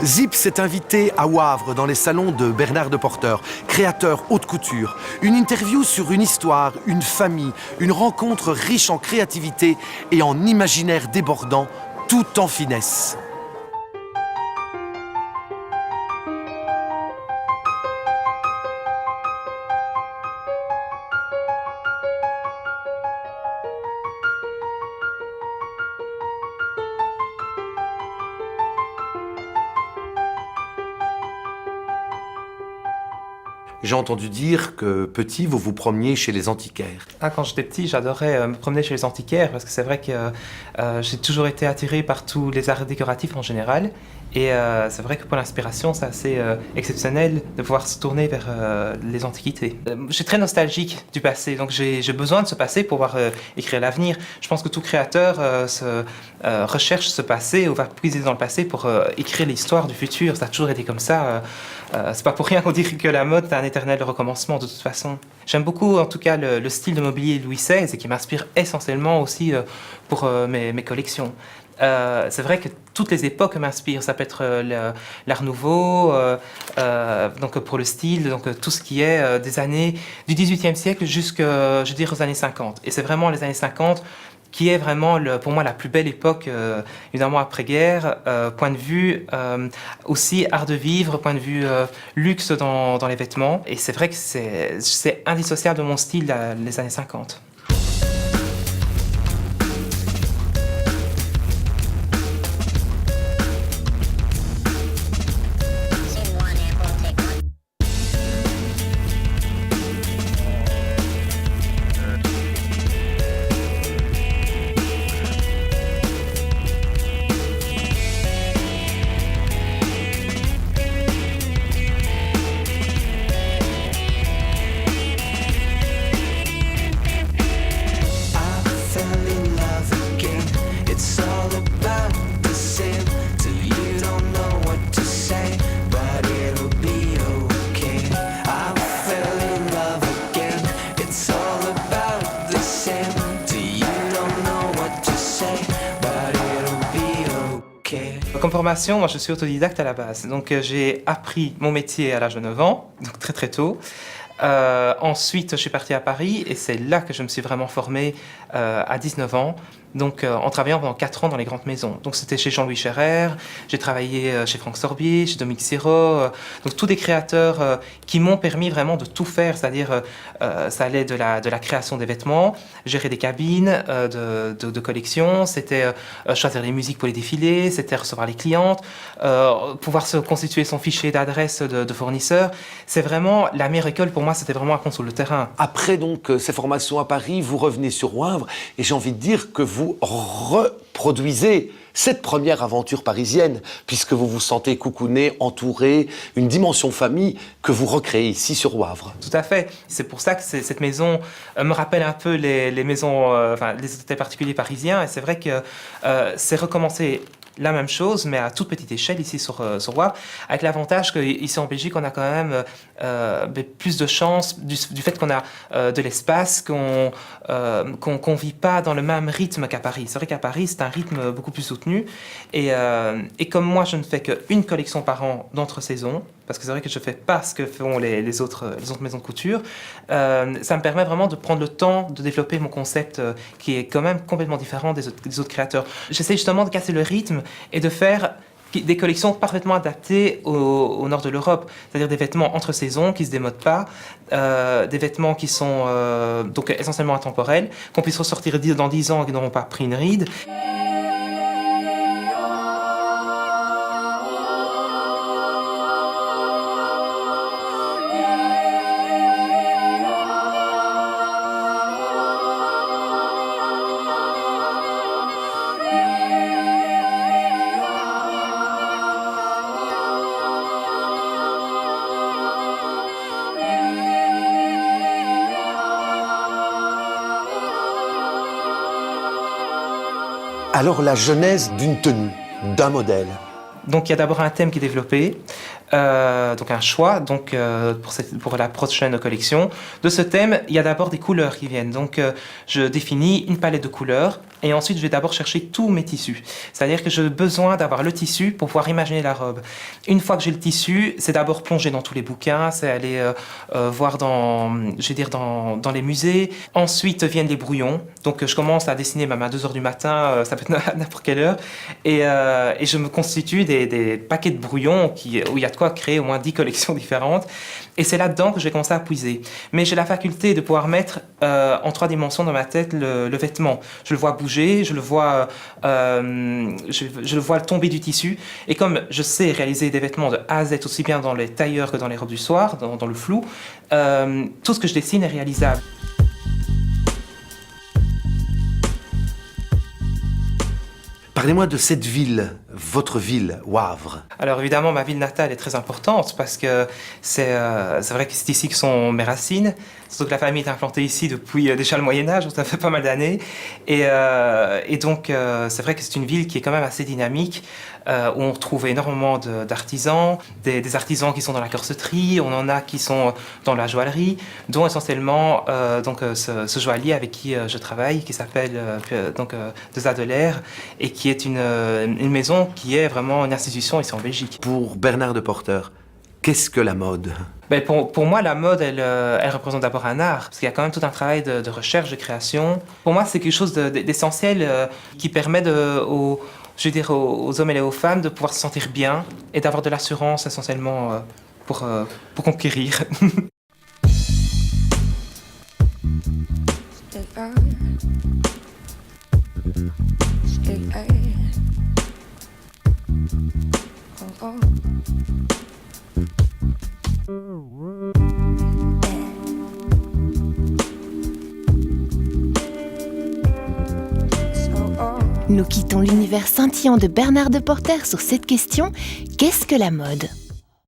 Zip s'est invité à Wavre dans les salons de Bernard Deporteur, créateur haute couture. Une interview sur une histoire, une famille, une rencontre riche en créativité et en imaginaire débordant, tout en finesse. J'ai entendu dire que petit, vous vous promeniez chez les antiquaires. Quand j'étais petit, j'adorais me promener chez les antiquaires parce que c'est vrai que j'ai toujours été attiré par tous les arts décoratifs en général. Et c'est vrai que pour l'inspiration, c'est assez exceptionnel de pouvoir se tourner vers les antiquités. Je suis très nostalgique du passé, donc j'ai besoin de ce passé pour pouvoir écrire l'avenir. Je pense que tout créateur recherche ce passé ou va puiser dans le passé pour écrire l'histoire du futur. Ça a toujours été comme ça. C'est pas pour rien qu'on dit que la mode est un éternel recommencement de toute façon. J'aime beaucoup en tout cas le style de mobilier Louis XVI et qui m'inspire essentiellement aussi pour mes collections. C'est vrai que toutes les époques m'inspirent. Ça peut être l'Art Nouveau, donc pour le style, donc tout ce qui est des années du XVIIIe siècle jusqu'à, je dirais, aux années 50. Et c'est vraiment les années 50 qui est vraiment pour moi la plus belle époque, évidemment après-guerre, point de vue aussi art de vivre, point de vue luxe dans les vêtements. Et c'est vrai que c'est indissociable de mon style les années 50. Comme formation, moi je suis autodidacte à la base, donc j'ai appris mon métier à l'âge de 9 ans, donc très très tôt. Ensuite, je suis parti à Paris et c'est là que je me suis vraiment formé à 19 ans, donc en travaillant pendant 4 ans dans les grandes maisons. Donc c'était chez Jean-Louis Scherrer, j'ai travaillé chez Franck Sorbier, chez Dominique Sirot, donc tous des créateurs qui m'ont permis vraiment de tout faire, c'est-à-dire ça allait de la création des vêtements, gérer des cabines de collection, c'était choisir les musiques pour les défilés, c'était recevoir les clientes, pouvoir se constituer son fichier d'adresse de fournisseurs. C'est vraiment la meilleure école pour moi, c'était vraiment à contre sur le terrain. Après donc ces formations à Paris, vous revenez sur Wavre et j'ai envie de dire que vous reproduisez cette première aventure parisienne, puisque vous vous sentez coucouné, entouré, une dimension famille que vous recréez ici sur Wavre. Tout à fait. C'est pour ça que cette maison me rappelle un peu les maisons, les hôtels particuliers parisiens. Et c'est vrai que c'est recommencer la même chose, mais à toute petite échelle ici sur Wavre, avec l'avantage qu'ici en Belgique, on a quand même plus de chance du fait qu'on a de l'espace, qu'on vit pas dans le même rythme qu'à Paris. C'est vrai qu'à Paris, c'est un rythme beaucoup plus soutenu. Et comme moi, je ne fais qu'une collection par an d'entre-saison, parce que c'est vrai que je ne fais pas ce que font les autres maisons de couture, ça me permet vraiment de prendre le temps de développer mon concept qui est quand même complètement différent des autres créateurs. J'essaie justement de casser le rythme et de faire des collections parfaitement adaptées au nord de l'Europe, c'est-à-dire des vêtements entre saisons qui ne se démodent pas, des vêtements qui sont donc essentiellement intemporels, qu'on puisse ressortir dans 10 ans et qui n'auront pas pris une ride. Alors la genèse d'une tenue, d'un modèle. Donc il y a d'abord un thème qui est développé, donc un choix pour la prochaine collection. De ce thème, il y a d'abord des couleurs qui viennent. Donc je définis une palette de couleurs et ensuite je vais d'abord chercher tous mes tissus. C'est-à-dire que j'ai besoin d'avoir le tissu pour pouvoir imaginer la robe. Une fois que j'ai le tissu, c'est d'abord plonger dans tous les bouquins, c'est aller voir dans les musées. Ensuite viennent les brouillons. Donc je commence à dessiner même à 2h du matin, ça peut être à n'importe quelle heure. Et je me constitue des paquets de brouillons où il y a de quoi créer au moins 10 collections différentes. Et c'est là-dedans que je vais commencer à puiser. Mais j'ai la faculté de pouvoir mettre en 3 dimensions dans ma tête le vêtement. Je le vois bouger, je le vois tomber du tissu. Et comme je sais réaliser des vêtements de A à Z aussi bien dans les tailleurs que dans les robes du soir, dans le flou, tout ce que je dessine est réalisable. Parlez-moi de cette ville, votre ville, Wavre. Alors évidemment, ma ville natale est très importante parce que c'est vrai que c'est ici que sont mes racines. Surtout que la famille est implantée ici depuis déjà le Moyen-Âge, donc ça fait pas mal d'années. Et donc c'est vrai que c'est une ville qui est quand même assez dynamique, où on retrouve énormément d'artisans, des artisans qui sont dans la corseterie, on en a qui sont dans la joaillerie, dont essentiellement ce joaillier avec qui je travaille, qui s'appelle De Zadeler, et qui est une maison qui est vraiment une institution ici en Belgique. Pour Bernard de Porter, qu'est-ce que la mode? Ben pour moi, la mode, elle représente d'abord un art, parce qu'il y a quand même tout un travail de recherche, de création. Pour moi, c'est quelque chose d'essentiel qui permet aux hommes et aux femmes de pouvoir se sentir bien et d'avoir de l'assurance essentiellement pour conquérir. Nous quittons l'univers scintillant de Bernard de Porter sur cette question: qu'est-ce que la mode ?